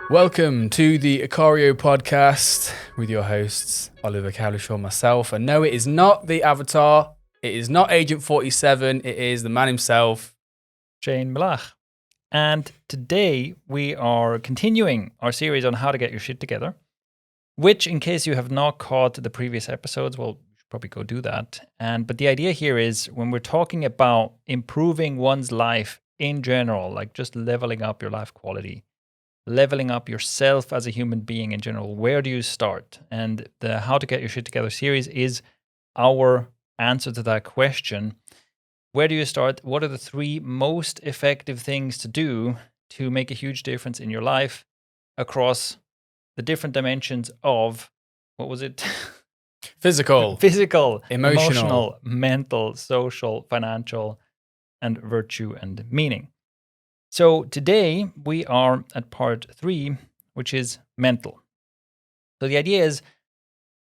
Welcome to the Icario podcast with your hosts, Oliver Cowlishaw and myself. And no, it is not the Avatar. It is not Agent 47. It is the man himself, Shane Malach. And today we are continuing our series on how to get your shit together, which, in case you have not caught the previous episodes, well, you should probably go do that. But the idea here is when we're talking about improving one's life in general, like just leveling up your life quality, leveling up yourself as a human being in general, where do you start? And the How to Get Your Shit Together series is our answer to that question. Where do you start? What are the three most effective things to do to make a huge difference in your life across the different dimensions of, what was it? physical, emotional, mental, social, financial, and virtue and meaning. So today we are at part 3, which is mental. So the idea is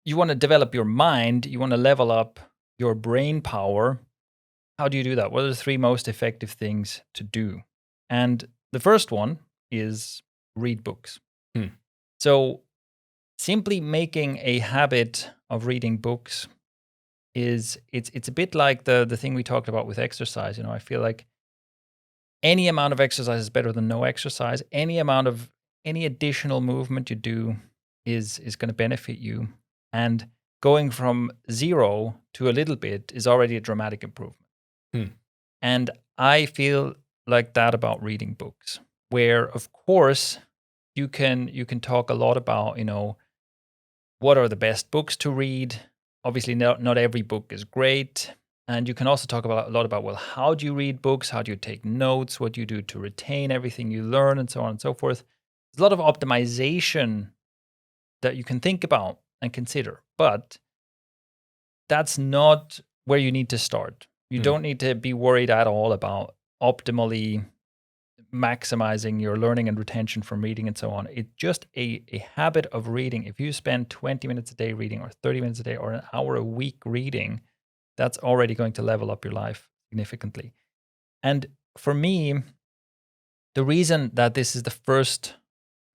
you want to develop your mind, you want to level up your brain power. How do you do that? What are the 3 most effective things to do? And the first one is read books. So simply making a habit of reading books it's a bit like the thing we talked about with exercise. I feel like any amount of exercise is better than no exercise. Any additional movement you do is going to benefit you. And going from 0 to a little bit is already a dramatic improvement. And I feel like that about reading books, where of course you can talk a lot about, what are the best books to read. Obviously not every book is great. And you can also talk a lot about, well, how do you read books? How do you take notes? What do you do to retain everything you learn, and so on and so forth? There's a lot of optimization that you can think about and consider, but that's not where you need to start. You don't need to be worried at all about optimally maximizing your learning and retention from reading and so on. It's just a habit of reading. If you spend 20 minutes a day reading, or 30 minutes a day, or an hour a week reading, that's already going to level up your life significantly. And for me, the reason that this is the first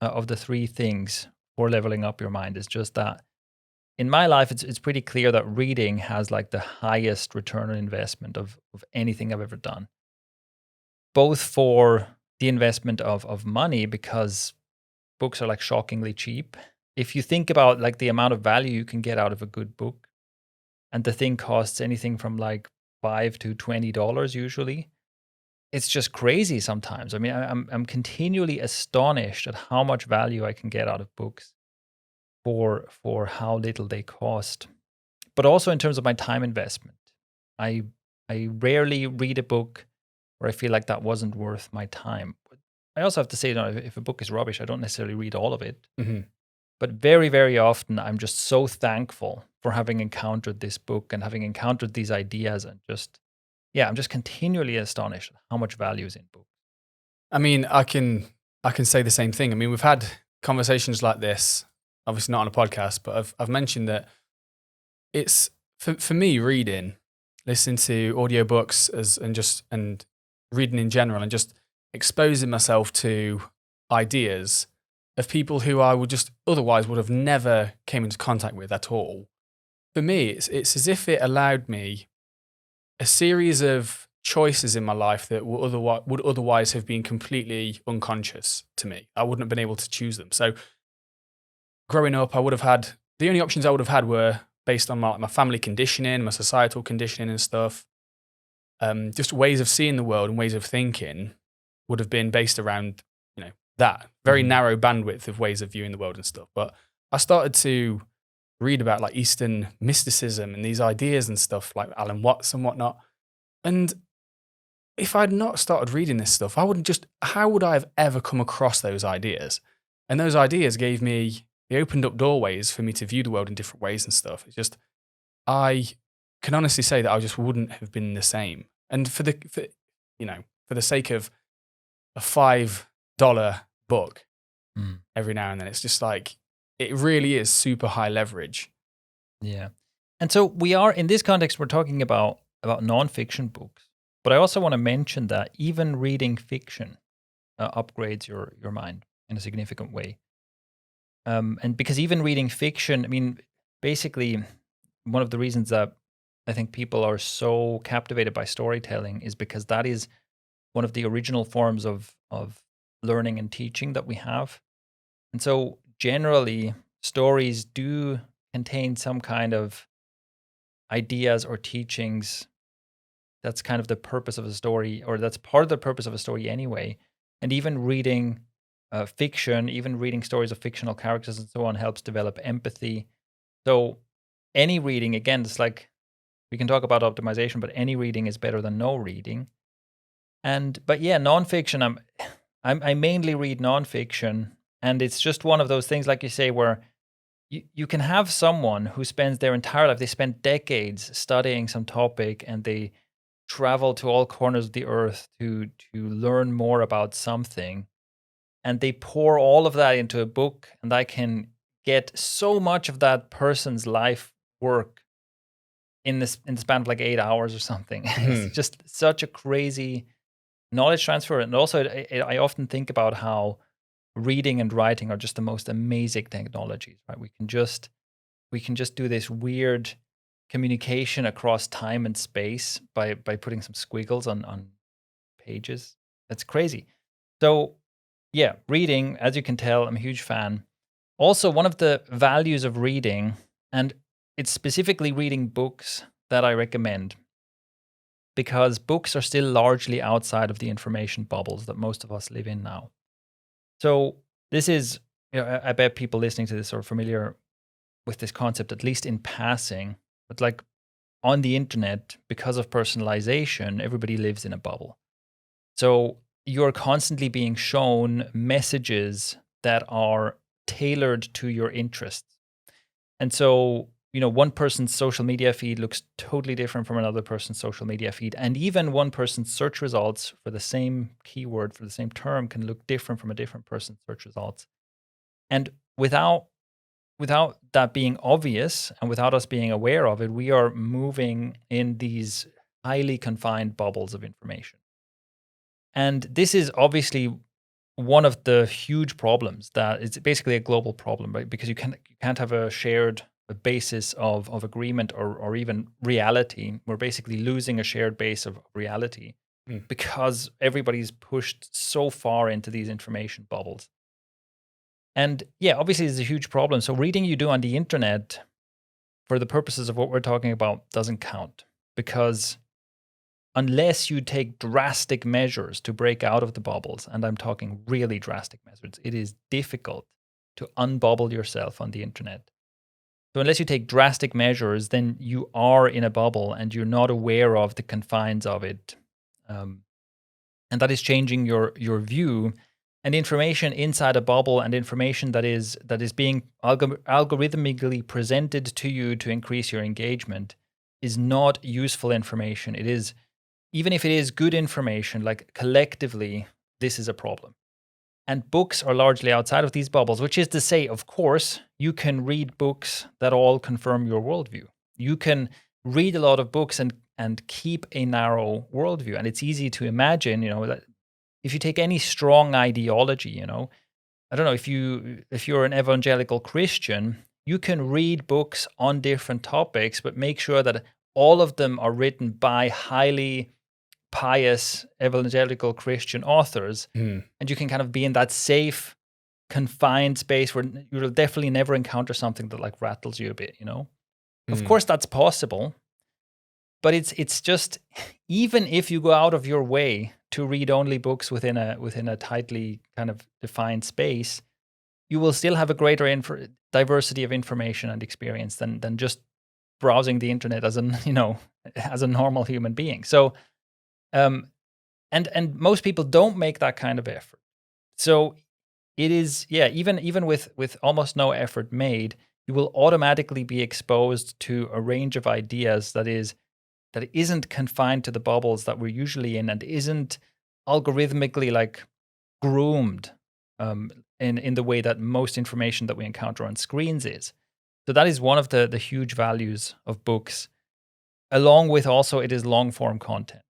of the 3 things for leveling up your mind is just that in my life, it's pretty clear that reading has like the highest return on investment of anything I've ever done. Both for the investment of money, because books are like shockingly cheap. If you think about like the amount of value you can get out of a good book, and the thing costs anything from like $5 to $20 usually, it's just crazy sometimes. I mean, I'm continually astonished at how much value I can get out of books for how little they cost. But also in terms of my time investment, I rarely read a book where I feel like that wasn't worth my time. I also have to say, if a book is rubbish, I don't necessarily read all of it. But very, very often, I'm just so thankful for having encountered this book and having encountered these ideas, and I'm just continually astonished at how much value is in books. I mean, I can say the same thing. I mean, we've had conversations like this, obviously not on a podcast, but I've mentioned that it's for me, reading, listening to audiobooks and reading in general, and just exposing myself to ideas of people who I would have never came into contact with at all. For me, it's as if it allowed me a series of choices in my life that would otherwise have been completely unconscious to me. I wouldn't have been able to choose them. So growing up, the only options I would have had were based on my family conditioning, my societal conditioning and stuff. Just ways of seeing the world and ways of thinking would have been based around, that very narrow bandwidth of ways of viewing the world and stuff. But I started to read about like Eastern mysticism and these ideas and stuff like Alan Watts and whatnot. And if I'd not started reading this stuff, how would I have ever come across those ideas? And those ideas they opened up doorways for me to view the world in different ways and stuff. It's just, I can honestly say that I just wouldn't have been the same. And for the sake of a $5 book every now and then, it's just like, it really is super high leverage. Yeah. And so we are, in this context, we're talking about nonfiction books. But I also want to mention that even reading fiction upgrades your mind. in a significant way. And because even reading fiction, I mean, basically, one of the reasons that I think people are so captivated by storytelling is because that is one of the original forms of learning and teaching that we have. And so generally, stories do contain some kind of ideas or teachings. That's kind of the purpose of a story, or that's part of the purpose of a story anyway. And even reading fiction, even reading stories of fictional characters and so on, helps develop empathy. So any reading, again, it's like we can talk about optimization, but any reading is better than no reading. But yeah, nonfiction. I mainly read nonfiction, and it's just one of those things, like you say, where you can have someone who spends their entire life, they spend decades studying some topic, and they travel to all corners of the earth to learn more about something, and they pour all of that into a book, and I can get so much of that person's life work in the span of like 8 hours or something. It's just such a crazy knowledge transfer. And also, I often think about how reading and writing are just the most amazing technologies, right? We can just do this weird communication across time and space by putting some squiggles on pages. That's crazy. So yeah, reading, as you can tell, I'm a huge fan. Also, one of the values of reading, and it's specifically reading books that I recommend, because books are still largely outside of the information bubbles that most of us live in now. So this is, I bet people listening to this are familiar with this concept, at least in passing. But like on the internet, because of personalization, everybody lives in a bubble. So you're constantly being shown messages that are tailored to your interests. And so, one person's social media feed looks totally different from another person's social media feed. And even one person's search results for the same keyword, for the same term, can look different from a different person's search results. And without that being obvious and without us being aware of it, we are moving in these highly confined bubbles of information. And this is obviously one of the huge problems, that it's basically a global problem, right? Because you can't have a shared basis of agreement or even reality. We're basically losing a shared base of reality because everybody's pushed so far into these information bubbles. And yeah, obviously it's a huge problem. So reading you do on the internet, for the purposes of what we're talking about, doesn't count, because unless you take drastic measures to break out of the bubbles, and I'm talking really drastic measures, it is difficult to unbubble yourself on the internet. So unless you take drastic measures, then you are in a bubble and you're not aware of the confines of it. And that is changing your view. And information inside a bubble, and information that is being algorithmically presented to you to increase your engagement, is not useful information. It is, even if it is good information, like collectively, this is a problem. And books are largely outside of these bubbles, which is to say, of course, you can read books that all confirm your worldview. You can read a lot of books and keep a narrow worldview. And it's easy to imagine, that if you take any strong ideology, I don't know, if you're an evangelical Christian, you can read books on different topics, but make sure that all of them are written by highly pious evangelical Christian authors, and you can kind of be in that safe, confined space where you'll definitely never encounter something that like rattles you a bit. Of course, that's possible, but it's just, even if you go out of your way to read only books within a tightly kind of defined space, you will still have a greater diversity of information and experience than just browsing the internet as as a normal human being. So, and most people don't make that kind of effort. So it is, yeah, even with almost no effort made, you will automatically be exposed to a range of ideas that isn't confined to the bubbles that we're usually in, and isn't algorithmically like groomed in the way that most information that we encounter on screens is. So that is one of the huge values of books, along with also it is long form content.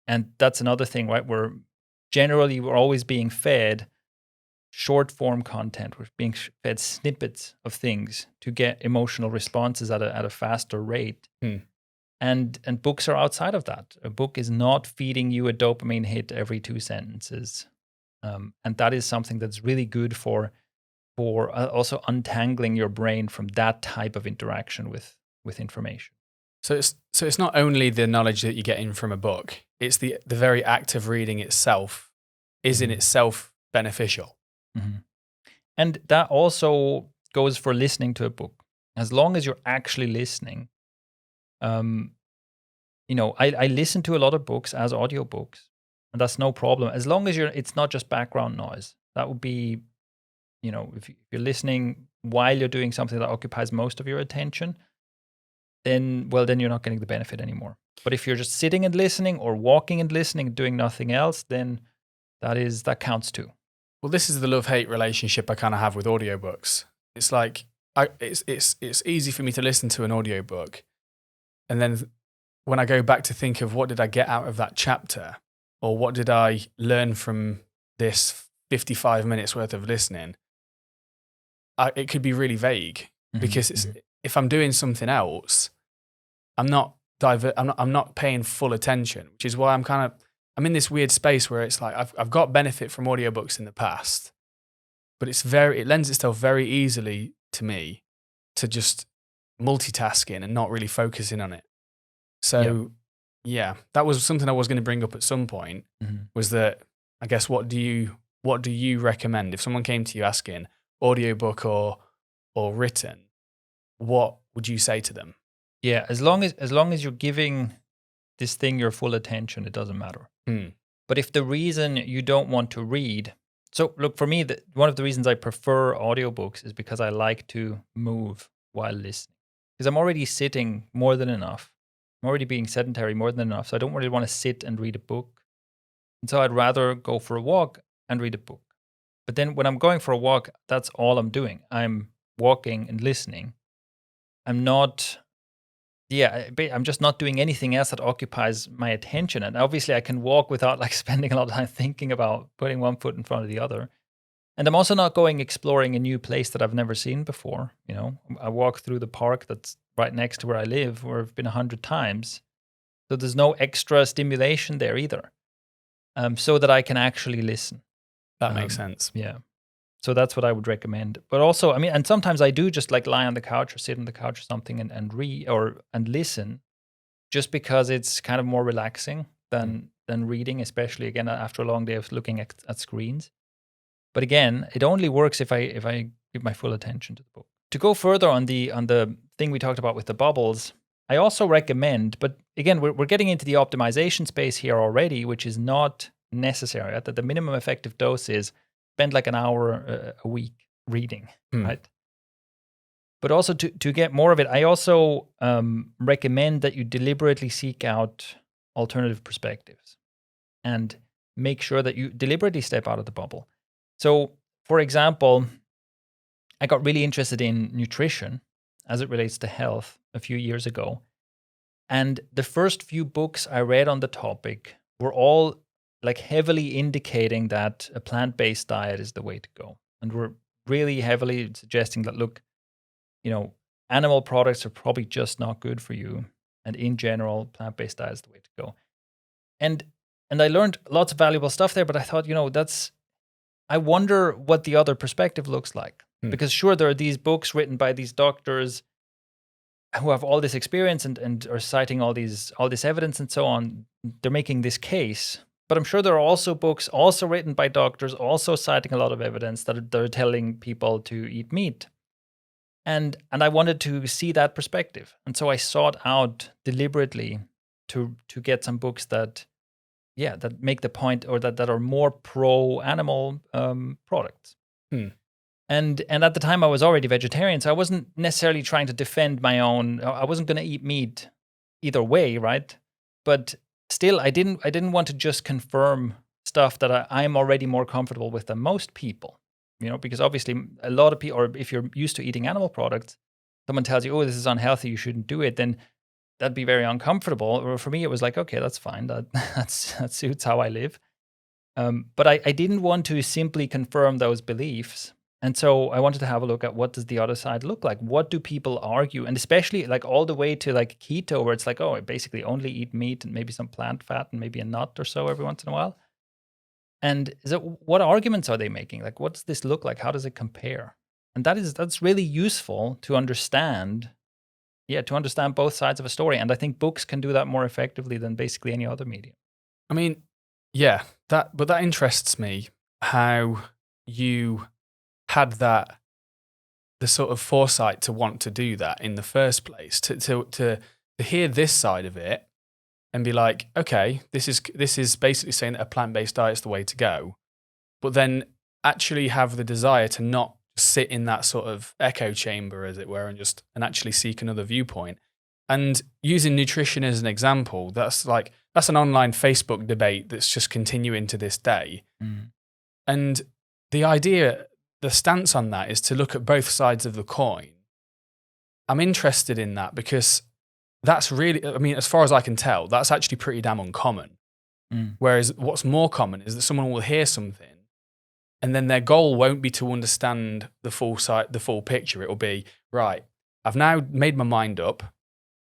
And that's another thing, right? We're always being fed short form content. We're being fed snippets of things to get emotional responses at a faster rate. And books are outside of that. A book is not feeding you a dopamine hit every 2 sentences. And that is something that's really good for also untangling your brain from that type of interaction with information. So it's not only the knowledge that you're getting from a book, it's the very act of reading itself is in itself beneficial. And that also goes for listening to a book. As long as you're actually listening, I listen to a lot of books as audiobooks, and that's no problem. As long as it's not just background noise. That would be, if you're listening while you're doing something that occupies most of your attention, then you're not getting the benefit anymore. But if you're just sitting and listening or walking and listening, doing nothing else, then that counts too. Well, this is the love-hate relationship I kind of have with audiobooks. It's like it's easy for me to listen to an audiobook, and then when I go back to think of what did I get out of that chapter, or what did I learn from this 55 minutes worth of listening, it could be really vague because if I'm doing something else, I'm not paying full attention, which is why I'm in this weird space where it's like I've got benefit from audiobooks in the past, but it lends itself very easily to me to just multitasking and not really focusing on it. So yeah, that was something I was going to bring up at some point, was that, I guess, what do you recommend if someone came to you asking audiobook or written, what would you say to them? Yeah, as long as you're giving this thing your full attention, it doesn't matter. But if the reason you don't want to read, so look, for me, one of the reasons I prefer audiobooks is because I like to move while listening. Because I'm already sitting more than enough. I'm already being sedentary more than enough. So I don't really want to sit and read a book. And so I'd rather go for a walk and read a book. But then when I'm going for a walk, that's all I'm doing. I'm walking and listening. I'm just not doing anything else that occupies my attention. And obviously I can walk without spending a lot of time thinking about putting one foot in front of the other. And I'm also not going exploring a new place that I've never seen before. I walk through the park that's right next to where I live, where I've been 100 times. So there's no extra stimulation there either. So that I can actually listen. That makes sense. Yeah. So that's what I would recommend. But also, and sometimes I do just lie on the couch or sit on the couch or something and read and listen, just because it's kind of more relaxing than reading, especially again after a long day of looking at screens. But again, it only works if I give my full attention to the book. To go further on the thing we talked about with the bubbles, I also recommend, but again, we're getting into the optimization space here already, which is not necessary. That the minimum effective dose is spend an hour a week reading, right? But also to get more of it, I also recommend that you deliberately seek out alternative perspectives and make sure that you deliberately step out of the bubble. So, for example, I got really interested in nutrition as it relates to health a few years ago. And the first few books I read on the topic were all heavily indicating that a plant-based diet is the way to go. And we're really heavily suggesting that, look, animal products are probably just not good for you. And in general, plant-based diet is the way to go. And I learned lots of valuable stuff there, but I thought, I wonder what the other perspective looks like. Because sure, there are these books written by these doctors who have all this experience and are citing all this evidence and so on. They're making this case. But I'm sure there are also books also written by doctors, also citing a lot of evidence that they're telling people to eat meat. And I wanted to see that perspective. And so I sought out deliberately to get some books that make the point, or that are more pro-animal products. And at the time I was already vegetarian, so I wasn't necessarily trying to defend my own. I wasn't going to eat meat either way, right? But still, I didn't want to just confirm stuff that I'm already more comfortable with than most people. Because obviously a lot of people, or if you're used to eating animal products, someone tells you, oh, this is unhealthy, you shouldn't do it, then that'd be very uncomfortable. Or for me, it was okay, that's fine. That suits how I live. But I didn't want to simply confirm those beliefs. And so I wanted to have a look at what does the other side look like? What do people argue? And especially like all the way to like keto, where it's like, oh, I basically only eat meat and maybe some plant fat and maybe a nut or so every once in a while. And what arguments are they making? Like, what does this look like? How does it compare? And that's really useful to understand. Yeah, to understand both sides of a story. And I think books can do that more effectively than basically any other medium. I mean, yeah, but that interests me, how you had the sort of foresight to want to do that in the first place, to hear this side of it and be like, okay, this is basically saying that a plant-based diet is the way to go, but then actually have the desire to not sit in that sort of echo chamber, as it were, and actually seek another viewpoint. And using nutrition as an example, that's an online Facebook debate that's just continuing to this day. And the stance on that is to look at both sides of the coin. I'm interested in that because that's really, I mean, as far as I can tell, that's actually pretty damn uncommon. Whereas what's more common is that someone will hear something and then their goal won't be to understand the full picture. It'll be, right, I've now made my mind up,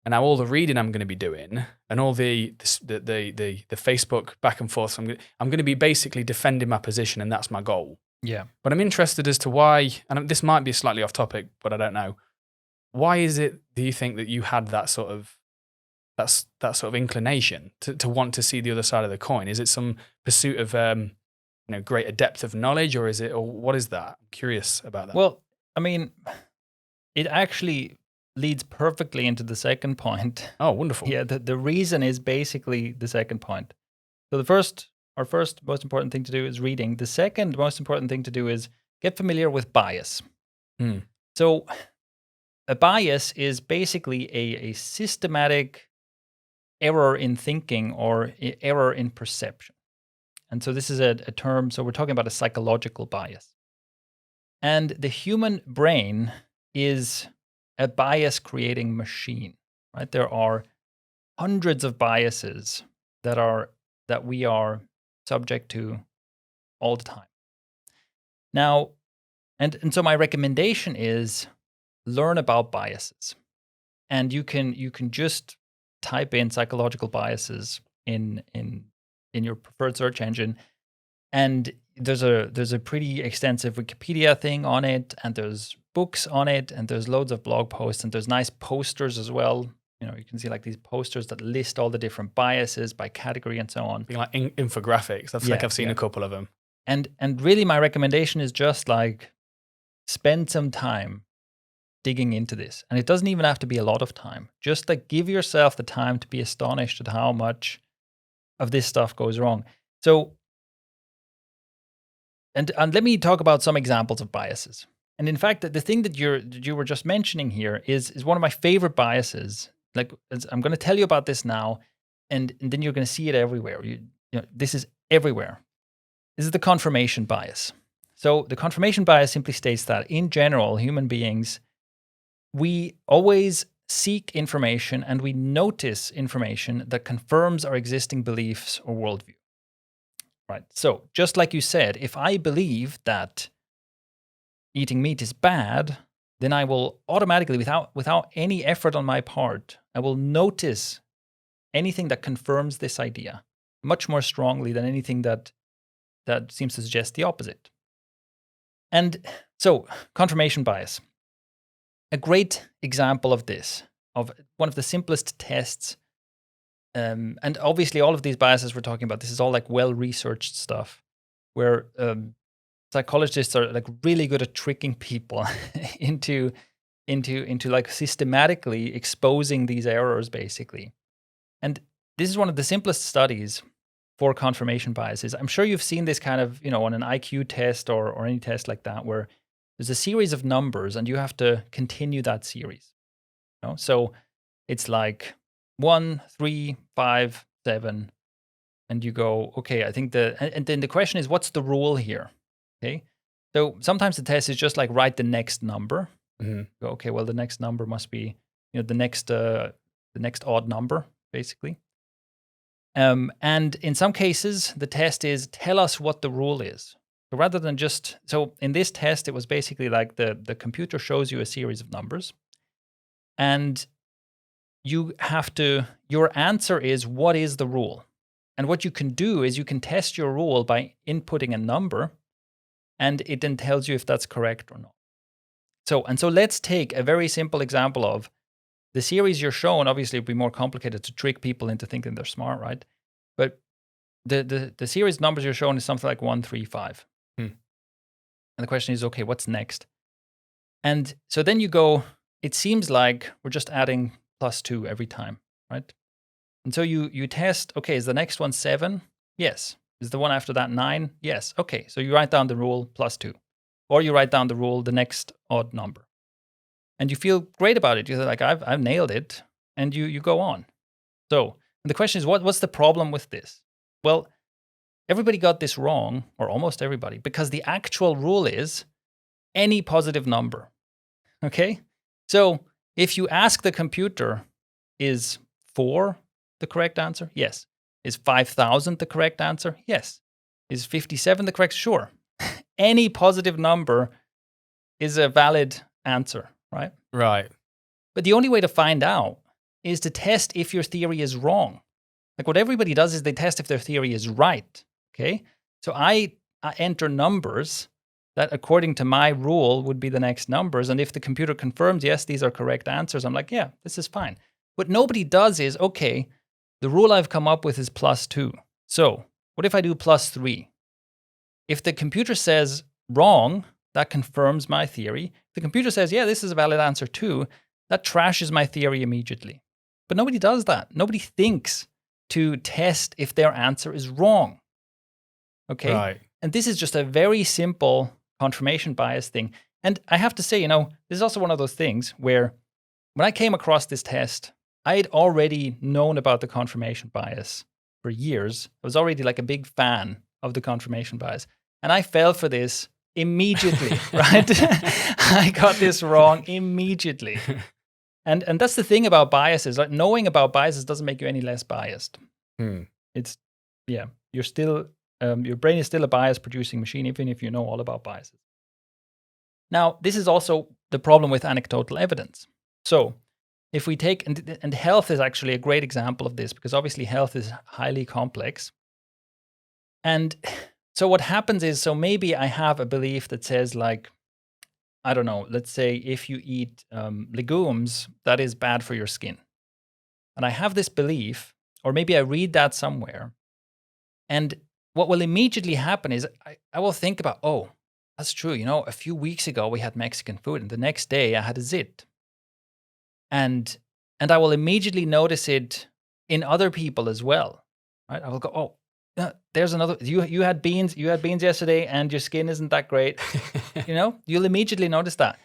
and now all the reading I'm going to be doing and all the Facebook back and forth, I'm going to be basically defending my position, and that's my goal. Yeah. But I'm interested as to why, and this might be slightly off topic, but I don't know. Why is it, do you think, that you had that sort of inclination to want to see the other side of the coin? Is it some pursuit of greater depth of knowledge, or what is that? I'm curious about that. Well, I mean, it actually leads perfectly into the second point. Oh, wonderful. Yeah, the reason is basically the second point. So our first most important thing to do is reading. The second most important thing to do is get familiar with bias. So a bias is basically a systematic error in thinking or error in perception. And so this is a term, so we're talking about a psychological bias. And the human brain is a bias-creating machine, right? There are hundreds of biases that we are subject to all the time. Now, and so my recommendation is learn about biases. And you can just type in psychological biases in your preferred search engine, and there's a pretty extensive Wikipedia thing on it, and there's books on it, and there's loads of blog posts, and there's nice posters as well. You can see like these posters that list all the different biases by category and so on. Like infographics. I think I've seen a couple of them. And really my recommendation is just like spend some time digging into this. And it doesn't even have to be a lot of time. Just like give yourself the time to be astonished at how much of this stuff goes wrong. So, and let me talk about some examples of biases. And in fact, the thing that you were just mentioning here is one of my favorite biases. Like, I'm going to tell you about this now, and then you're going to see it everywhere. This is everywhere. This is the confirmation bias. So the confirmation bias simply states that in general, human beings, we always seek information and we notice information that confirms our existing beliefs or worldview. Right. So just like you said, if I believe that eating meat is bad, then I will automatically, without any effort on my part, I will notice anything that confirms this idea much more strongly than anything that seems to suggest the opposite. And so, confirmation bias. A great example of this, of one of the simplest tests, and obviously all of these biases we're talking about, this is all like well-researched stuff, where psychologists are like really good at tricking people into like systematically exposing these errors, basically. And this is one of the simplest studies for confirmation biases. I'm sure you've seen this kind of, on an IQ test or any test like that, where there's a series of numbers and you have to continue that series. So it's like 1, 3, 5, 7, and you go, okay, I think and then the question is, what's the rule here? Okay. So sometimes the test is just like write the next number. Mm-hmm. Go, okay, well, the next number must be, the next odd number, basically. And in some cases, the test is tell us what the rule is. So rather than so in this test, it was basically like the computer shows you a series of numbers, and your answer is, what is the rule? And what you can do is you can test your rule by inputting a number, and it then tells you if that's correct or not. So let's take a very simple example of the series you're shown. Obviously, it would be more complicated to trick people into thinking they're smart, right? But the series numbers you're shown is something like 1, 3, 5. And the question is, okay, what's next? And so then you go, it seems like we're just adding +2 every time, right? And so you test, okay, is the next one 7? Yes. Is the one after that 9? Yes. Okay, so you write down the rule +2. Or you write down the rule, the next odd number. And you feel great about it. You're like, I've nailed it. And you go on. So the question is, what's the problem with this? Well, everybody got this wrong, or almost everybody, because the actual rule is any positive number. Okay? So if you ask the computer, is 4 the correct answer? Yes. Is 5,000 the correct answer? Yes. Is 57 the correct? Sure. Any positive number is a valid answer, right? Right. But the only way to find out is to test if your theory is wrong. Like what everybody does is they test if their theory is right, okay? So I enter numbers that according to my rule would be the next numbers. And if the computer confirms, yes, these are correct answers, I'm like, yeah, this is fine. What nobody does is, okay, the rule I've come up with is +2. So what if I do +3? If the computer says wrong, that confirms my theory. If the computer says, yeah, this is a valid answer too, that trashes my theory immediately. But nobody does that. Nobody thinks to test if their answer is wrong. Okay? Right. And this is just a very simple confirmation bias thing. And I have to say, this is also one of those things where when I came across this test, I had already known about the confirmation bias for years. I was already like a big fan of the confirmation bias. And I fell for this immediately, right? I got this wrong immediately. And that's the thing about biases. Like knowing about biases doesn't make you any less biased. It's, you're still, your brain is still a bias producing machine, even if you know all about biases. Now, this is also the problem with anecdotal evidence. So if we take, and health is actually a great example of this, because obviously health is highly complex. And so what happens is, so maybe I have a belief that says like, I don't know, let's say if you eat legumes, that is bad for your skin. And I have this belief, or maybe I read that somewhere. And what will immediately happen is I will think about, oh, that's true. A few weeks ago we had Mexican food and the next day I had a zit. And I will immediately notice it in other people as well. Right? I will go, oh, there's another. You had beans. You had beans yesterday, and your skin isn't that great. You'll immediately notice that.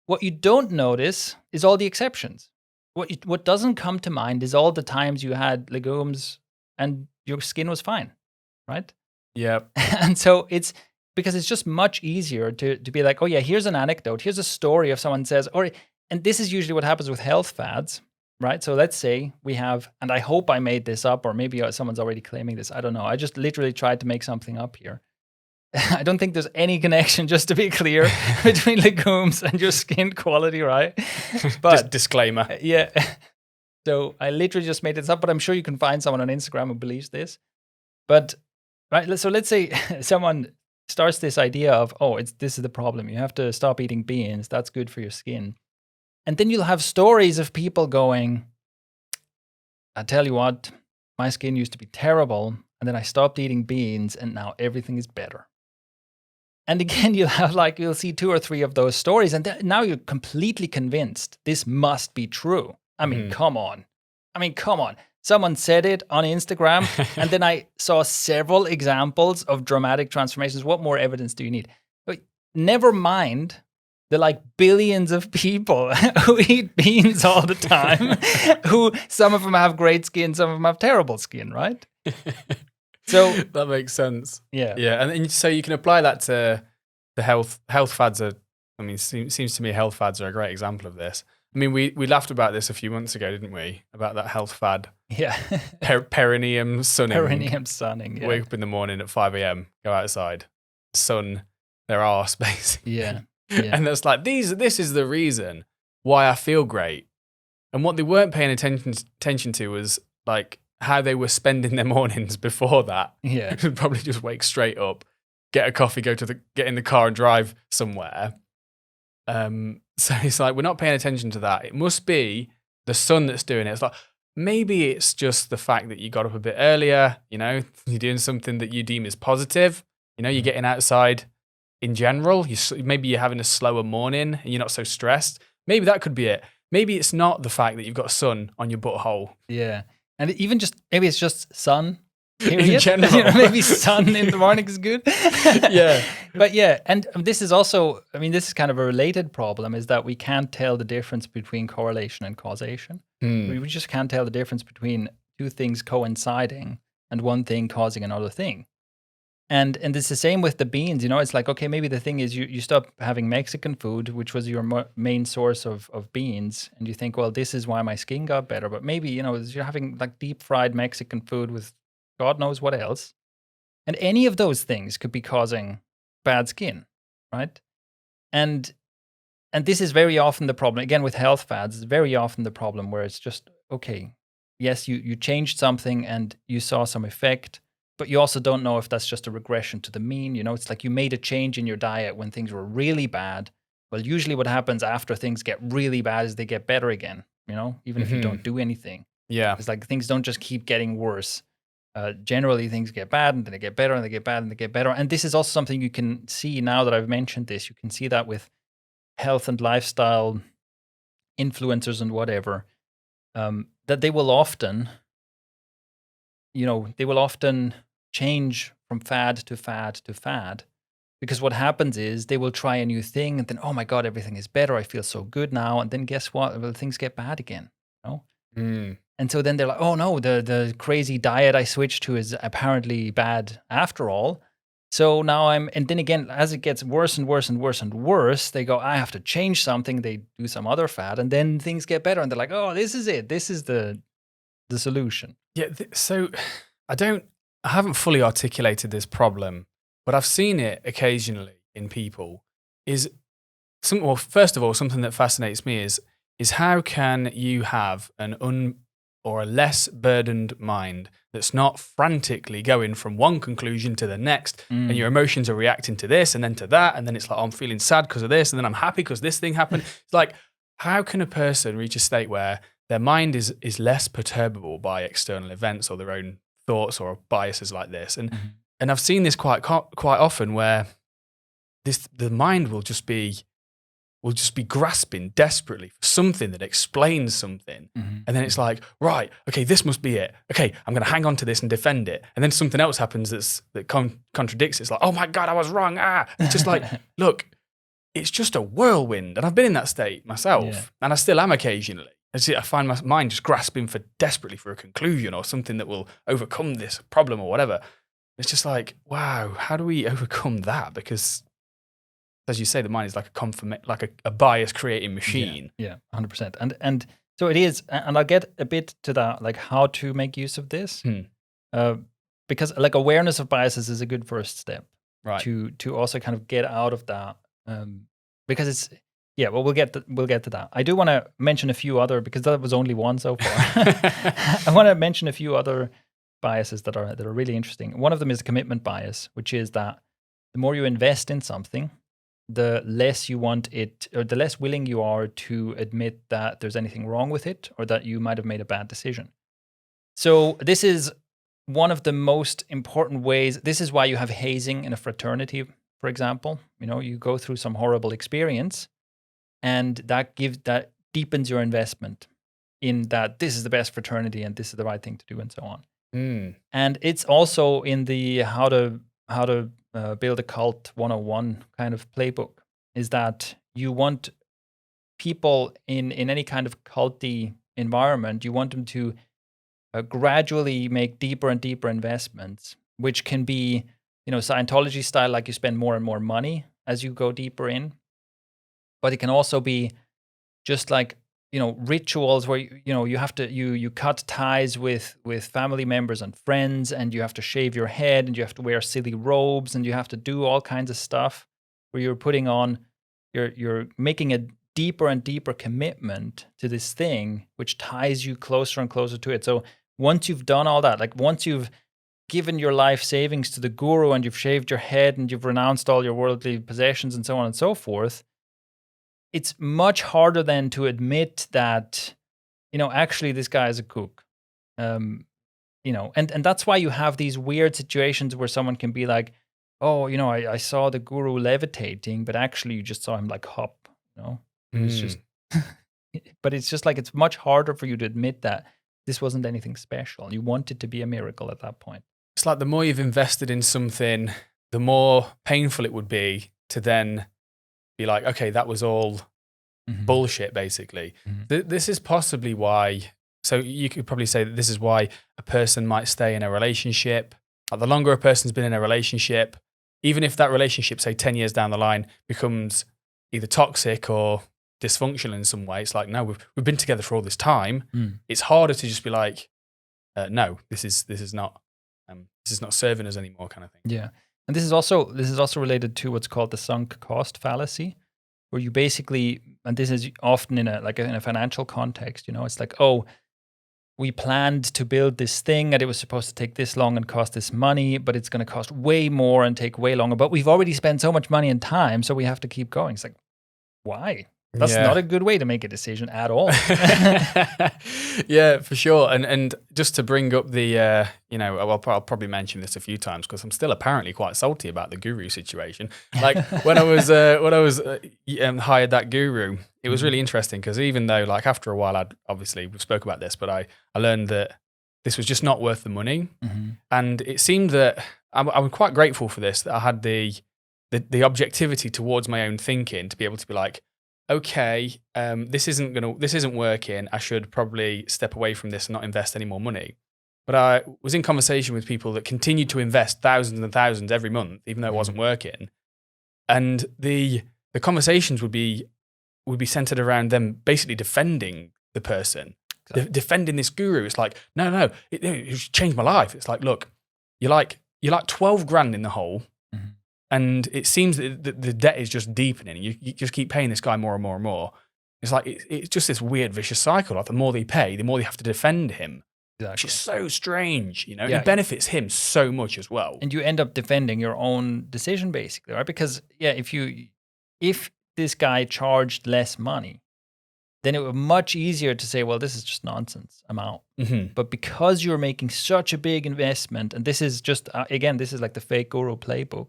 What you don't notice is all the exceptions. What doesn't come to mind is all the times you had legumes and your skin was fine, right? Yeah. And so it's because it's just much easier to be like, oh yeah, here's an anecdote, here's a story of someone says, and this is usually what happens with health fads. Right? So let's say we have, and I hope I made this up, or maybe someone's already claiming this. I don't know. I just literally tried to make something up here. I don't think there's any connection, just to be clear, between legumes and your skin quality, right? But just disclaimer. Yeah. So I literally just made this up, but I'm sure you can find someone on Instagram who believes this. But, right, so let's say someone starts this idea of, oh, this is the problem. You have to stop eating beans. That's good for your skin. And then you'll have stories of people going, I tell you what, my skin used to be terrible, and then I stopped eating beans, and now everything is better. And again, you'll see 2 or 3 of those stories, and now you're completely convinced this must be true. I mean, come on. Someone said it on Instagram, and then I saw several examples of dramatic transformations. What more evidence do you need? But never mind the billions of people who eat beans all the time, who some of them have great skin, some of them have terrible skin, right? So that makes sense. Yeah. Yeah. And so you can apply that to the health fads. Seems to me health fads are a great example of this. I mean, we laughed about this a few months ago, didn't we? About that health fad. Yeah. Perineum sunning. Perineum sunning. Yeah. Wake up in the morning at 5 a.m., go outside, sun their arse, basically. Yeah. Yeah. And that's like, this is the reason why I feel great. And what they weren't paying attention to was like how they were spending their mornings before that. Yeah. Probably just wake straight up, get a coffee, get in the car and drive somewhere. So it's like, we're not paying attention to that. It must be the sun that's doing it. It's like, maybe it's just the fact that you got up a bit earlier, you're doing something that you deem as positive. You're getting outside in general. Maybe you're having a slower morning and you're not so stressed. Maybe that could be it. Maybe it's not the fact that you've got sun on your butthole. Yeah. And even maybe it's just sun. Period. In general. Maybe sun in the morning is good. Yeah. But yeah, and this is also, this is kind of a related problem, is that we can't tell the difference between correlation and causation. We just can't tell the difference between two things coinciding and one thing causing another thing. And it's the same with the beans, It's like, okay, maybe the thing is you stop having Mexican food, which was your main source of beans, and you think, well, this is why my skin got better. But maybe, you're having like deep fried Mexican food with God knows what else. And any of those things could be causing bad skin, right? And this is very often the problem. Again, with health fads, it's very often the problem where it's just, okay, yes, you changed something and you saw some effect, but you also don't know if that's just a regression to the mean. It's like you made a change in your diet when things were really bad. Well, usually what happens after things get really bad is they get better again, even if you don't do anything. Yeah. It's like things don't just keep getting worse. Generally, things get bad and then they get better and they get bad and they get better. And this is also something you can see now that I've mentioned this. You can see that with health and lifestyle influencers and whatever, that they will often change from fad to fad to fad. Because what happens is they will try a new thing and then, oh my God, everything is better. I feel so good now. And then guess what? Well, things get bad again. And so then they're like, oh no, the crazy diet I switched to is apparently bad after all. So now and then again, as it gets worse and worse and worse and worse, they go, I have to change something. They do some other fad and then things get better. And they're like, oh, this is it. This is the solution. Yeah. So I haven't fully articulated this problem, but I've seen it occasionally in people. First of all, something that fascinates me is how can you have or a less burdened mind that's not frantically going from one conclusion to the next, and your emotions are reacting to this and then to that, and then it's like, oh, I'm feeling sad because of this, and then I'm happy because this thing happened. It's like, how can a person reach a state where their mind is less perturbable by external events or their own thoughts or biases like this? And I've seen this quite often where the mind will just be grasping desperately for something that explains something. And then it's like, right, okay, this must be it. Okay, I'm going to hang on to this and defend it. And then something else happens that contradicts it. It's like, oh my God, I was wrong. It's just like, look, it's just a whirlwind. And I've been in that state myself, and I still am occasionally. I find my mind just grasping desperately for a conclusion or something that will overcome this problem or whatever. It's just like, wow, how do we overcome that? Because as you say, the mind is like a bias creating machine. Yeah, 100%. And so it is, and I'll get a bit to that, like how to make use of this, because like awareness of biases is a good first step, right? To also kind of get out of that, because it's well, we'll get to that. I do want to mention a few other, because that was only one so far. I want to mention a few other biases that are really interesting. One of them is commitment bias, which is that the more you invest in something, the less you want it, or the less willing you are to admit that there's anything wrong with it or that you might have made a bad decision. So this is one of the most important ways. This is why you have hazing in a fraternity, for example. You go through some horrible experience, and that deepens your investment in that this is the best fraternity and this is the right thing to do and so on. And it's also in the how to build a cult 101 kind of playbook, is that you want people in any kind of culty environment, you want them to gradually make deeper and deeper investments, which can be, Scientology style, like you spend more and more money as you go deeper in. But it can also be just like rituals where you have to you cut ties with family members and friends, and you have to shave your head, and you have to wear silly robes, and you have to do all kinds of stuff where you're making a deeper and deeper commitment to this thing, which ties you closer and closer to it. So once you've done all that, like once you've given your life savings to the guru, and you've shaved your head, and you've renounced all your worldly possessions and so on and so forth, it's much harder then to admit that, actually this guy is a kook. And that's why you have these weird situations where someone can be like, oh, I saw the guru levitating, but actually you just saw him like hop, It's just, but it's just like, it's much harder for you to admit that this wasn't anything special. You want it to be a miracle at that point. It's like the more you've invested in something, the more painful it would be to then be like, okay, that was all bullshit, basically. This is possibly why, so you could probably say that this is why a person might stay in a relationship. Like the longer a person's been in a relationship, even if that relationship, say 10 years down the line, becomes either toxic or dysfunctional in some way, it's like, no, we've been together for all this time. It's harder to just be like, no, this is not serving us anymore, kind of thing. Yeah. And this is also related to what's called the sunk cost fallacy, where you basically, and this is often in a financial context, it's like, oh, we planned to build this thing and it was supposed to take this long and cost this money, but it's going to cost way more and take way longer. But we've already spent so much money and time, so we have to keep going. It's like, why? That's not a good way to make a decision at all. Yeah, for sure. And just to bring up the, I'll probably mention this a few times because I'm still apparently quite salty about the guru situation. Like when I was hired that guru, it was really interesting because even though like after a while, we spoke about this, but I learned that this was just not worth the money. And it seemed that I'm quite grateful for this, that I had the objectivity towards my own thinking to be able to be like, okay, this isn't working. I should probably step away from this and not invest any more money. But I was in conversation with people that continued to invest thousands and thousands every month, even though it wasn't working. And the conversations would be centered around them basically defending the person, defending this guru. It's like, no, it changed my life. It's like, look, you're like 12 grand in the hole. And it seems that the debt is just deepening. You just keep paying this guy more and more and more. It's like, it's just this weird vicious cycle. Like the more they pay, the more they have to defend him. Exactly. Which is so strange, It benefits him so much as well. And you end up defending your own decision basically, right? Because if this guy charged less money, then it would be much easier to say, well, this is just nonsense, I'm out. But because you're making such a big investment, and this is just, again, this is like the fake guru playbook.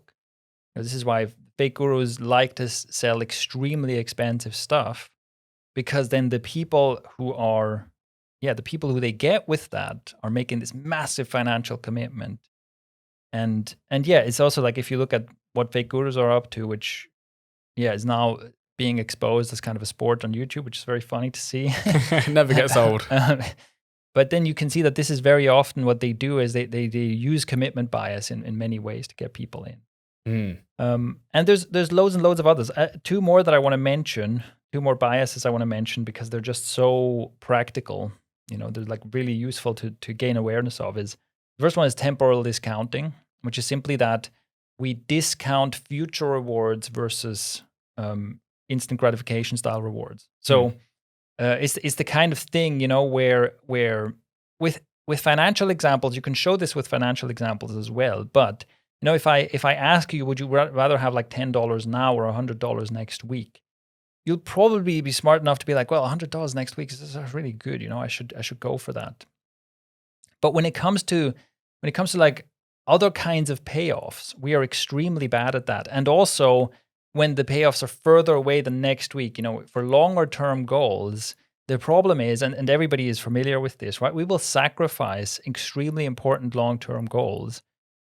This is why fake gurus like to sell extremely expensive stuff, because then the people who they get with that are making this massive financial commitment. And it's also like, if you look at what fake gurus are up to, which is now being exposed as kind of a sport on YouTube, which is very funny to see. Never gets old. But then you can see that this is very often what they do is they use commitment bias in many ways to get people in. And there's loads and loads of others. Two more that I want to mention, two more biases I want to mention because they're just so practical. They're like really useful to gain awareness of. Is the first one is temporal discounting, which is simply that we discount future rewards versus instant gratification style rewards. So it's the kind of thing where with financial examples, you can show this with financial examples as well, but if I ask you, would you rather have like $10 now or $100 next week? You'll probably be smart enough to be like, well, $100 next week is really good. I should go for that. But when it comes to like other kinds of payoffs, we are extremely bad at that. And also when the payoffs are further away than next week, for longer term goals, the problem is, and everybody is familiar with this, right? We will sacrifice extremely important long-term goals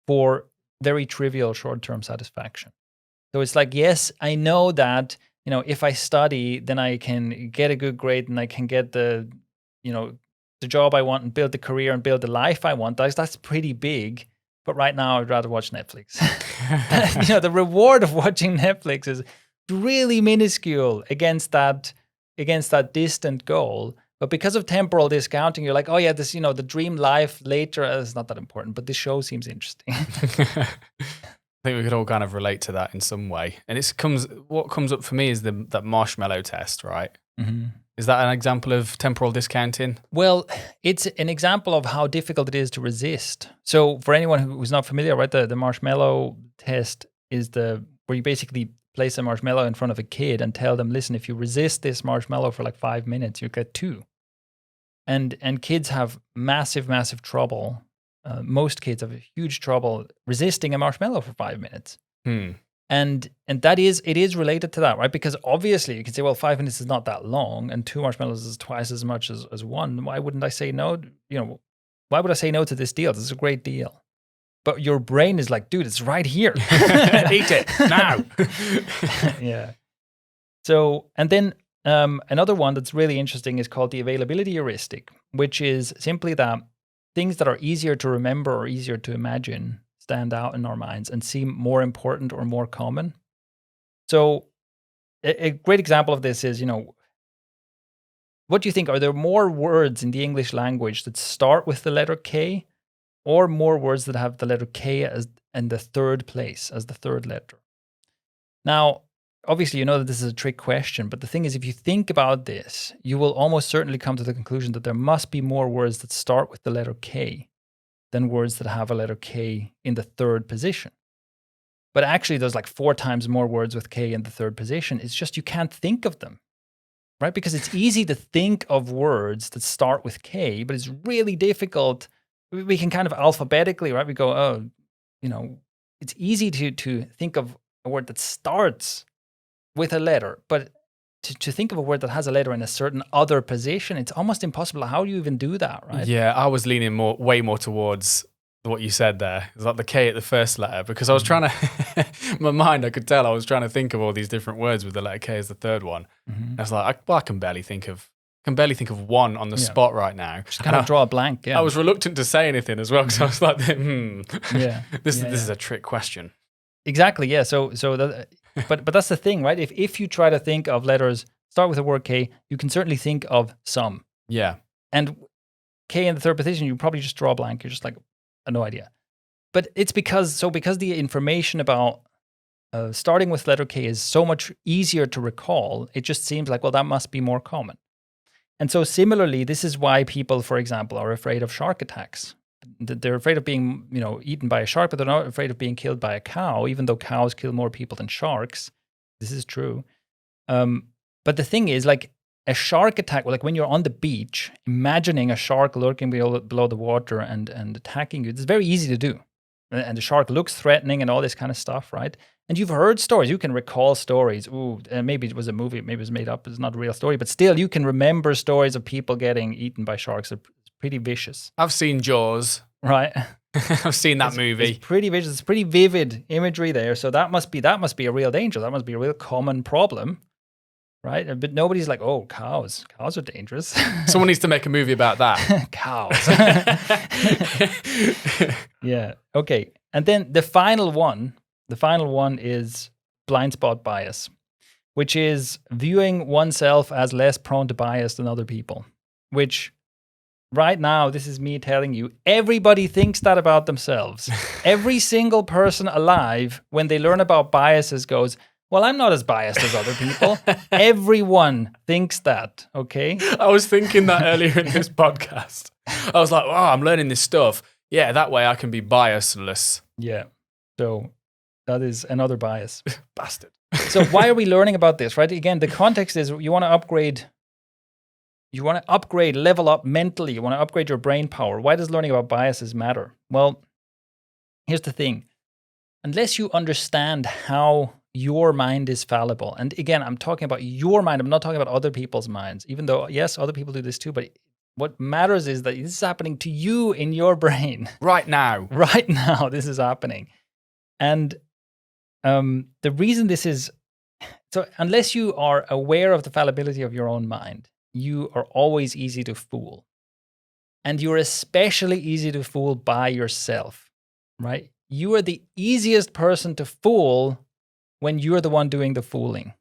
for very trivial short-term satisfaction. So it's like, yes, I know that, if I study, then I can get a good grade and I can get the job I want and build the career and build the life I want. That's pretty big. But right now, I'd rather watch Netflix. The reward of watching Netflix is really minuscule against that against that distant goal. But because of temporal discounting, you're like, oh yeah, this, the dream life later is not that important, but this show seems interesting. I think we could all kind of relate to that in some way. And what comes up for me is that marshmallow test, right? Mm-hmm. Is that an example of temporal discounting? Well, it's an example of how difficult it is to resist. So for anyone who's not familiar, right, the marshmallow test is where you basically place a marshmallow in front of a kid and tell them, listen, if you resist this marshmallow for like 5 minutes, you get 2. And kids have massive, massive trouble. Most kids have huge trouble resisting a marshmallow for 5 minutes. And it is related to that, right? Because obviously you can say, well, 5 minutes is not that long, and 2 marshmallows is twice as much as 1. Why wouldn't I say no? Why would I say no to this deal? This is a great deal. But your brain is like, dude, it's right here. Eat it now. Yeah. So, and then another one that's really interesting is called the availability heuristic, which is simply that things that are easier to remember or easier to imagine stand out in our minds and seem more important or more common. So a great example of this is, what do you think? Are there more words in the English language that start with the letter K, or more words that have the letter K as in the third place, as the third letter? Now, obviously, you know that this is a trick question, but the thing is, if you think about this, you will almost certainly come to the conclusion that there must be more words that start with the letter K than words that have a letter K in the third position. But actually, there's like 4 times more words with K in the third position. It's just you can't think of them, right? Because it's easy to think of words that start with K, but it's really difficult. We can kind of alphabetically, right? We go, it's easy to think of a word that starts with a letter, but to think of a word that has a letter in a certain other position, it's almost impossible. How do you even do that, right? Yeah, I was leaning way more towards what you said there. It's like the K at the first letter, because I was trying to, in my mind, I could tell I was trying to think of all these different words with the letter K as the third one. Mm-hmm. I was like, I can barely think of one on the spot right now. Just kind of draw a blank. Yeah. I was reluctant to say anything as well, because I was like, this is a trick question. Exactly. Yeah. So that, but that's the thing, right? If you try to think of letters start with the word K, you can certainly think of some. Yeah. And K in the third position, you probably just draw a blank. You're just like, no idea. But it's because the information about starting with letter K is so much easier to recall, it just seems like, well, that must be more common. And so similarly, this is why people, for example, are afraid of shark attacks. They're afraid of being, eaten by a shark, but they're not afraid of being killed by a cow, even though cows kill more people than sharks. This is true. But the thing is, like, a shark attack, like when you're on the beach, imagining a shark lurking below the water and attacking you, it's very easy to do. And the shark looks threatening and all this kind of stuff, right? And you've heard stories. You can recall stories. Maybe it was a movie. Maybe it was made up. It's not a real story. But still, you can remember stories of people getting eaten by sharks. It's pretty vicious. I've seen Jaws. Right. I've seen that movie. It's pretty vicious. It's pretty vivid imagery there. So that must be a real danger. That must be a real common problem. Right? But nobody's like, oh, cows. Cows are dangerous. Someone needs to make a movie about that. Cows. Yeah. Okay. And then the final one is blind spot bias, which is viewing oneself as less prone to bias than other people, which right now, this is me telling you, everybody thinks that about themselves. Every single person alive, when they learn about biases, goes, well, I'm not as biased as other people. Everyone thinks that, okay? I was thinking that earlier in this podcast. I was like, wow, I'm learning this stuff. Yeah, that way I can be biasless. Yeah. So that is another bias. Bastard. So why are we learning about this, right? Again, the context is you want to upgrade, level up mentally. You want to upgrade your brain power. Why does learning about biases matter? Well, here's the thing. Unless you understand how your mind is fallible, and again, I'm talking about your mind. I'm not talking about other people's minds, even though, yes, other people do this too, but what matters is that this is happening to you in your brain. Right now. Right now, this is happening. And the reason this is, so unless you are aware of the fallibility of your own mind, you are always easy to fool. And you're especially easy to fool by yourself, right? You are the easiest person to fool when you're the one doing the fooling.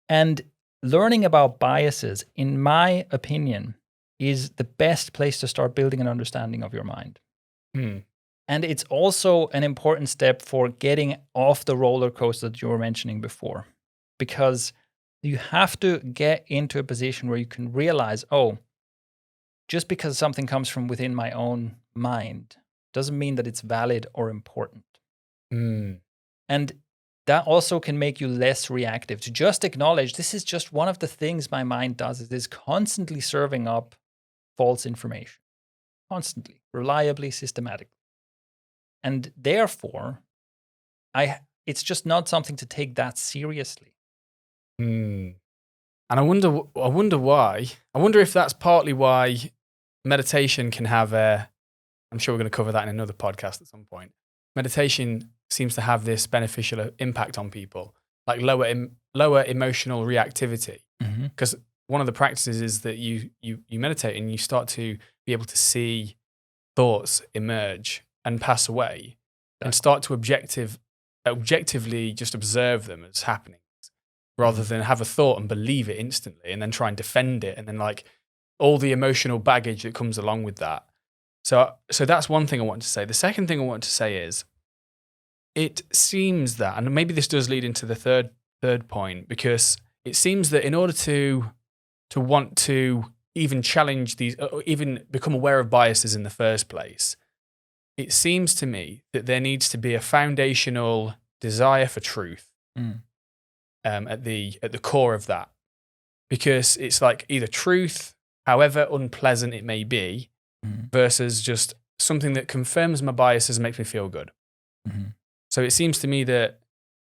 And learning about biases, in my opinion, is the best place to start building an understanding of your mind. And it's also an important step for getting off the roller coaster that you were mentioning before, because you have to get into a position where you can realize, oh, just because something comes from within my own mind doesn't mean that it's valid or important. And that also can make you less reactive, to just acknowledge this is just one of the things my mind does. It is constantly serving up false information, constantly, reliably, systematically. And therefore, it's just not something to take that seriously. And I wonder why. I wonder if that's partly why meditation can have I'm sure we're going to cover that in another podcast at some point. Meditation seems to have this beneficial impact on people, like lower emotional reactivity. Because one of the practices is that you meditate and you start to be able to see thoughts emerge and pass away, and start to objectively just observe them as happening, rather than have a thought and believe it instantly and then try and defend it, and then like all the emotional baggage that comes along with that. So that's one thing I want to say. The second thing I want to say is, it seems that, and maybe this does lead into the third point, because it seems that in order to want to even challenge these, or even become aware of biases in the first place, it seems to me that there needs to be a foundational desire for truth at the core of that, because it's like either truth, however unpleasant it may be, versus just something that confirms my biases and makes me feel good. So it seems to me that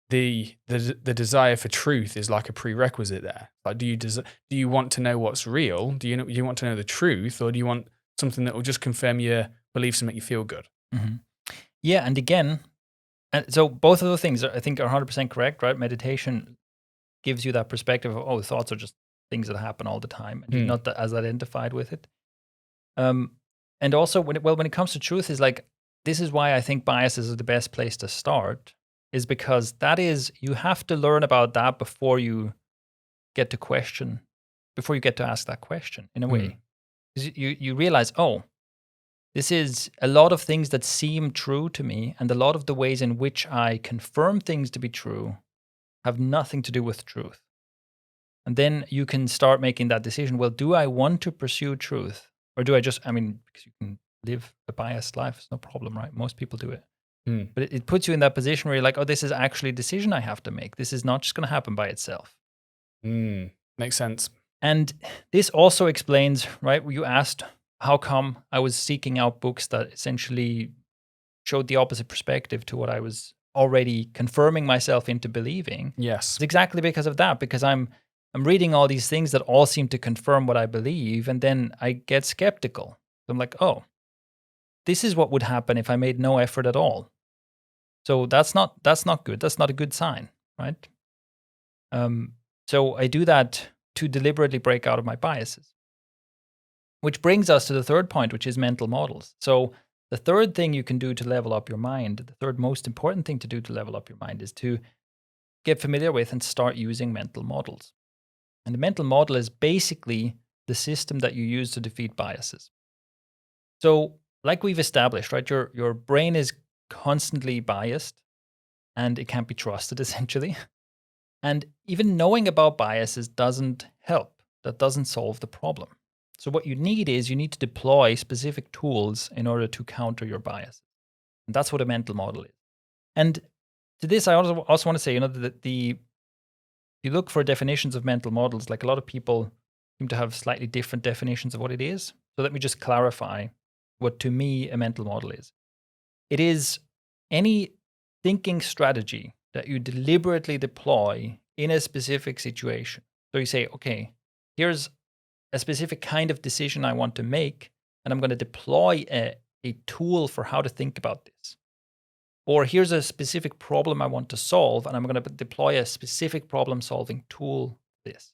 the desire for truth is like a prerequisite there. Like, do you want to know what's real? Do you want to know the truth, or do you want something that will just confirm your beliefs and make you feel good? Yeah, and again, so both of those things I think are 100% correct, right? Meditation gives you that perspective of, oh, thoughts are just things that happen all the time, and you're not as identified with it. And also, when it comes to truth, is like, this is why I think biases are the best place to start, is because that is, you have to learn about that before you get to ask that question, in a way. 'Cause you realize, oh, this is a lot of things that seem true to me, and a lot of the ways in which I confirm things to be true have nothing to do with truth. And then you can start making that decision. Well, do I want to pursue truth? Or do I just, because you can live a biased life, it's no problem, right? Most people do it. But it puts you in that position where you're like, oh, this is actually a decision I have to make. This is not just going to happen by itself. Makes sense. And this also explains, right? You asked how come I was seeking out books that essentially showed the opposite perspective to what I was already confirming myself into believing. Yes. It's exactly because of that, because I'm reading all these things that all seem to confirm what I believe, and then I get skeptical. I'm like, oh, this is what would happen if I made no effort at all. So that's not good. That's not a good sign, right? So I do that to deliberately break out of my biases. Which brings us to the third point, which is mental models. So the third thing you can do to level up your mind, the third most important thing to do to level up your mind, is to get familiar with and start using mental models. And the mental model is basically the system that you use to defeat biases. So, like we've established, right, your brain is constantly biased and it can't be trusted, essentially. And even knowing about biases doesn't help. That doesn't solve the problem. So what you need to deploy specific tools in order to counter your biases. And that's what a mental model is. And to this, I also want to say, that if you look for definitions of mental models, like a lot of people seem to have slightly different definitions of what it is. So let me just clarify what, to me, a mental model is. It is any thinking strategy that you deliberately deploy in a specific situation. So you say, okay, here's a specific kind of decision I want to make, and I'm going to deploy a tool for how to think about this. Or here's a specific problem I want to solve, and I'm going to deploy a specific problem-solving tool for this.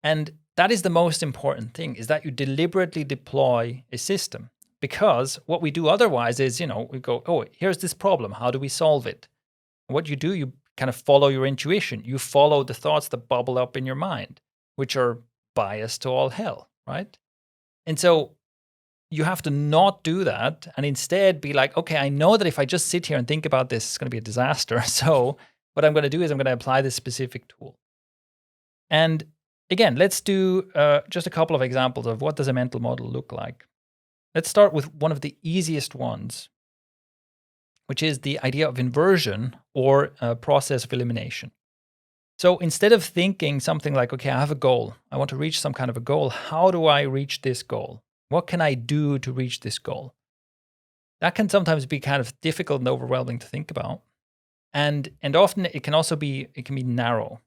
And that is the most important thing, is that you deliberately deploy a system. Because what we do otherwise is, we go, oh, here's this problem. How do we solve it? And what you do, you kind of follow your intuition. You follow the thoughts that bubble up in your mind. which are biased to all hell, right? And so you have to not do that and instead be like, okay, I know that if I just sit here and think about this, it's going to be a disaster. So what I'm going to do is I'm going to apply this specific tool. And again, let's do just a couple of examples of what does a mental model look like. Let's start with one of the easiest ones, which is the idea of inversion or process of elimination. So instead of thinking something like, okay, I have a goal, I want to reach some kind of a goal, how do I reach this goal? What can I do to reach this goal? That can sometimes be kind of difficult and overwhelming to think about. And often it can be narrow.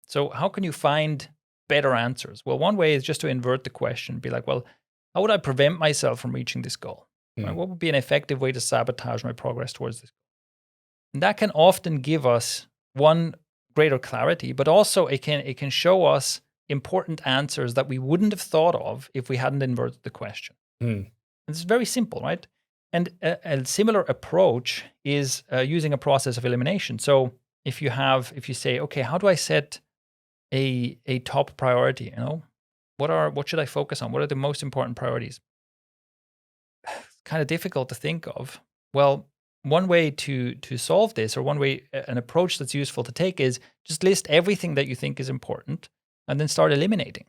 So how can you find better answers? Well, one way is just to invert the question, be like, well, how would I prevent myself from reaching this goal? Right? What would be an effective way to sabotage my progress towards this goal? And that can often give us one, greater clarity, but also it can show us important answers that we wouldn't have thought of if we hadn't inverted the question. It's very simple, right? And a similar approach is using a process of elimination. So if you say, okay, how do I set a top priority? You know, what should I focus on? What are the most important priorities? It's kind of difficult to think of. Well, one way to solve this, or an approach that's useful to take, is just list everything that you think is important and then start eliminating.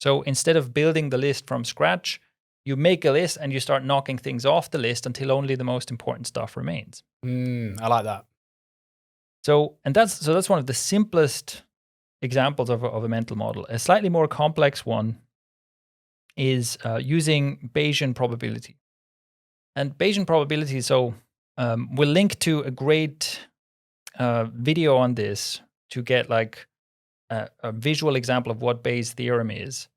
So instead of building the list from scratch, you make a list and you start knocking things off the list until only the most important stuff remains. I like that. So that's one of the simplest examples of a mental model. A slightly more complex one is using Bayesian probability. And Bayesian probability, so we'll link to a great video on this to get like a visual example of what Bayes' theorem is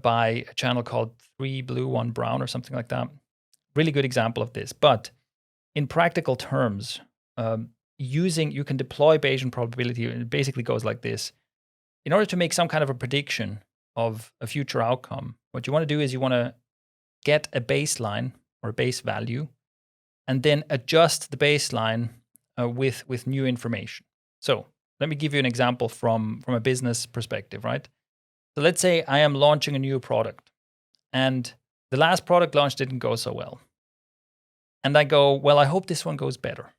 by a channel called 3 Blue 1 Brown or something like that. Really good example of this. But in practical terms, you can deploy Bayesian probability, and it basically goes like this. In order to make some kind of a prediction of a future outcome, what you want to do is you want to get a baseline or a base value, and then adjust the baseline with new information. So let me give you an example from a business perspective, right? So let's say I am launching a new product, and the last product launch didn't go so well. And I go, well, I hope this one goes better.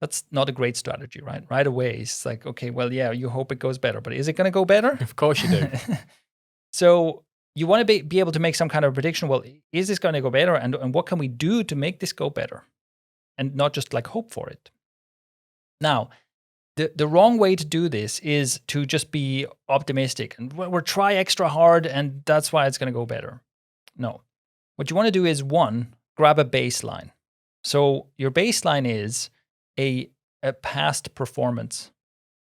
That's not a great strategy, right? Right away, it's like, okay, well, yeah, you hope it goes better, but is it going to go better? Of course you do. So you want to be able to make some kind of prediction. Well, is this going to go better? And what can we do to make this go better? And not just like hope for it. Now, the wrong way to do this is to just be optimistic and we'll try extra hard and that's why it's going to go better. No. What you want to do is, one, grab a baseline. So your baseline is a past performance.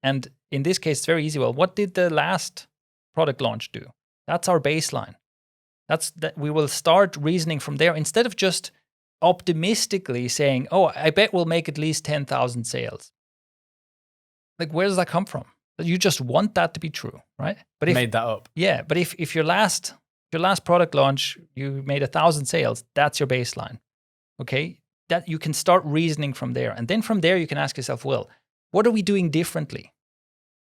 And in this case, it's very easy. Well, what did the last product launch do? That's our baseline. That we will start reasoning from there instead of just optimistically saying, oh, I bet we'll make at least 10,000 sales. Like, where does that come from? You just want that to be true, right? But made that up. Yeah, but if your last product launch, you made 1,000 sales, that's your baseline, okay? That you can start reasoning from there. And then from there, you can ask yourself, well, what are we doing differently?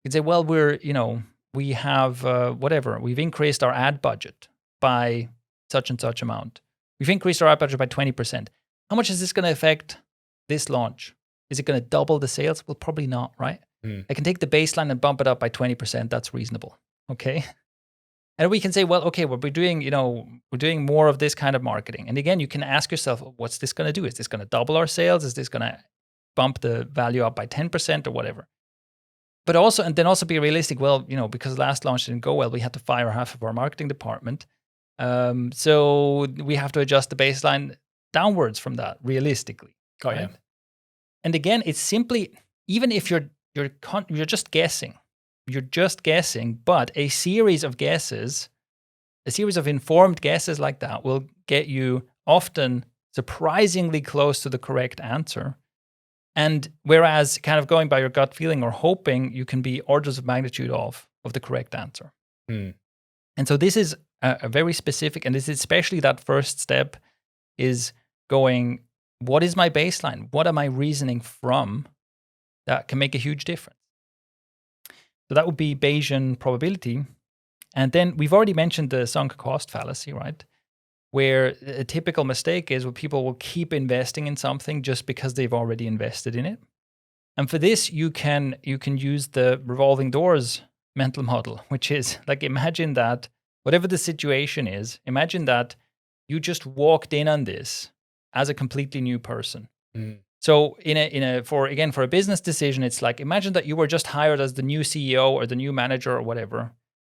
You can say, well, we have whatever. We've increased our ad budget by such and such amount. We've increased our ad budget by 20%. How much is this going to affect this launch? Is it going to double the sales? Well, probably not, right? I can take the baseline and bump it up by 20%. That's reasonable, okay? And we can say, well, okay, we're doing more of this kind of marketing. And again, you can ask yourself, what's this going to do? Is this going to double our sales? Is this going to bump the value up by 10% or whatever? But also be realistic. Well, because last launch didn't go well, we had to fire half of our marketing department. So we have to adjust the baseline downwards from that realistically. Got you. Right? And again, it's simply, even if you're just guessing, but a series of informed guesses like that will get you often surprisingly close to the correct answer. And whereas kind of going by your gut feeling or hoping, you can be orders of magnitude of the correct answer. And so this is a very specific, and this is especially that first step is going, what is my baseline? What am I reasoning from? That can make a huge difference. So that would be Bayesian probability. And then we've already mentioned the sunk cost fallacy, right? Where a typical mistake is where people will keep investing in something just because they've already invested in it. And for this, you can use the revolving doors mental model, which is like, imagine that whatever the situation is, imagine that you just walked in on this as a completely new person. So for a business decision, it's like, imagine that you were just hired as the new CEO or the new manager or whatever.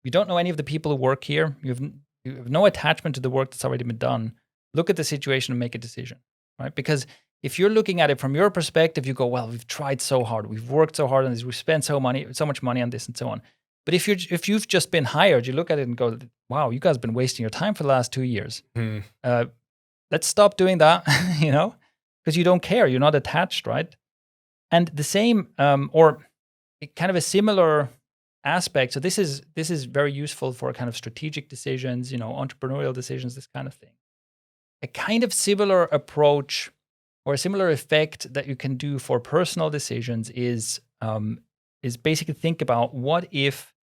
You don't know any of the people who work here. You have no attachment to the work that's already been done. Look at the situation and make a decision, right? Because if you're looking at it from your perspective, you go, well, we've tried so hard, we've worked so hard on this, we've spent so much money on this and so on. But if you've just been hired, you look at it and go, wow, you guys have been wasting your time for the last 2 years. Let's stop doing that, because you don't care, you're not attached, right? And the same, or kind of a similar aspect. So this is very useful for kind of strategic decisions, entrepreneurial decisions, this kind of thing. A kind of similar approach or a similar effect that you can do for personal decisions is basically think about what if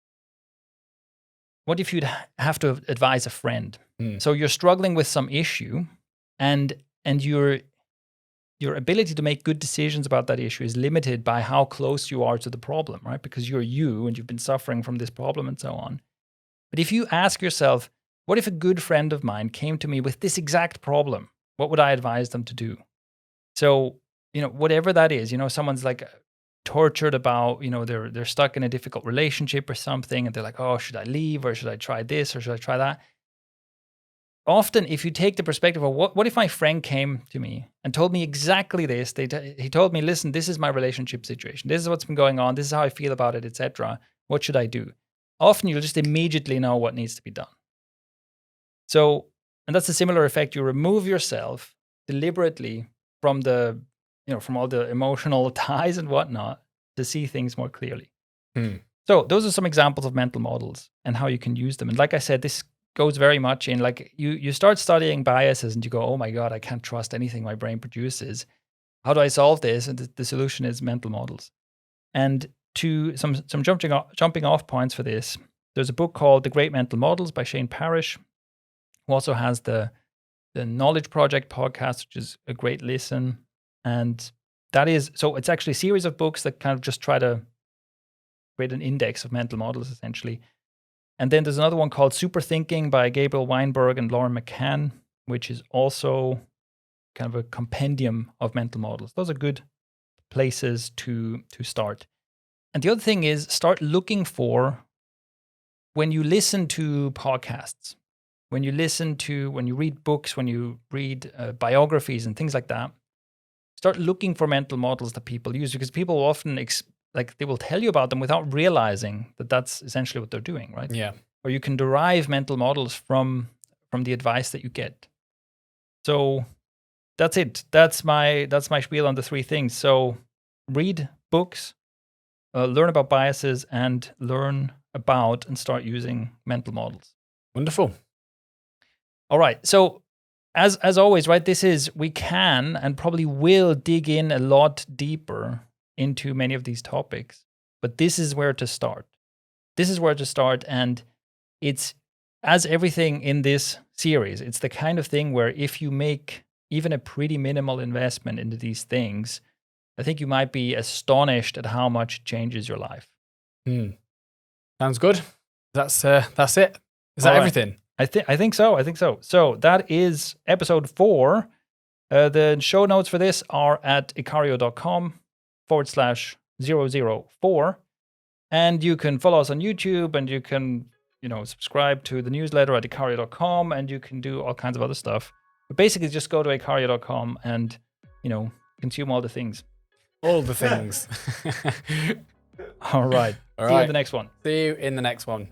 you'd have to advise a friend. So you're struggling with some issue, and your ability to make good decisions about that issue is limited by how close you are to the problem, right? Because you're you and you've been suffering from this problem and so on. But if you ask yourself, what if a good friend of mine came to me with this exact problem? What would I advise them to do? So, whatever that is, someone's like tortured about, they're stuck in a difficult relationship or something, and they're like, oh, should I leave, or should I try this, or should I try that? Often, if you take the perspective of what if my friend came to me and told me exactly this, he told me, listen, this is my relationship situation, this is what's been going on, this is how I feel about it, etc. What should I do? Often you'll just immediately know what needs to be done. So, and that's a similar effect. You remove yourself deliberately from from all the emotional ties and whatnot to see things more clearly. So those are some examples of mental models and how you can use them. And like I said, this goes very much in like you start studying biases and you go, oh my God, I can't trust anything my brain produces. How do I solve this? And the solution is mental models. And to some jumping off points for this, there's a book called The Great Mental Models by Shane Parrish, who also has the Knowledge Project podcast, which is a great listen. And it's actually a series of books that kind of just try to create an index of mental models, essentially. And then there's another one called Super Thinking by Gabriel Weinberg and Lauren McCann, which is also kind of a compendium of mental models. Those are good places to start. And the other thing is start looking for, when you listen to podcasts, when you read books, when you read biographies and things like that, start looking for mental models that people use, because people often they will tell you about them without realizing that that's essentially what they're doing, right? Yeah. Or you can derive mental models from the advice that you get. So that's it. That's my spiel on the 3 things. So read books, learn about biases, and learn about and start using mental models. Wonderful. All right. So as always, right, we can and probably will dig in a lot deeper into many of these topics, but this is where to start. And it's, as everything in this series, it's the kind of thing where if you make even a pretty minimal investment into these things, I think you might be astonished at how much it changes your life. Sounds good. That's it. Is that everything? I think so. So that is episode 4. The show notes for this are at icario.com/004. And you can follow us on YouTube, and you can, subscribe to the newsletter at icario.com, and you can do all kinds of other stuff. But basically just go to icario.com and, consume all the things. All the things. All right. See you in the next one. See you in the next one.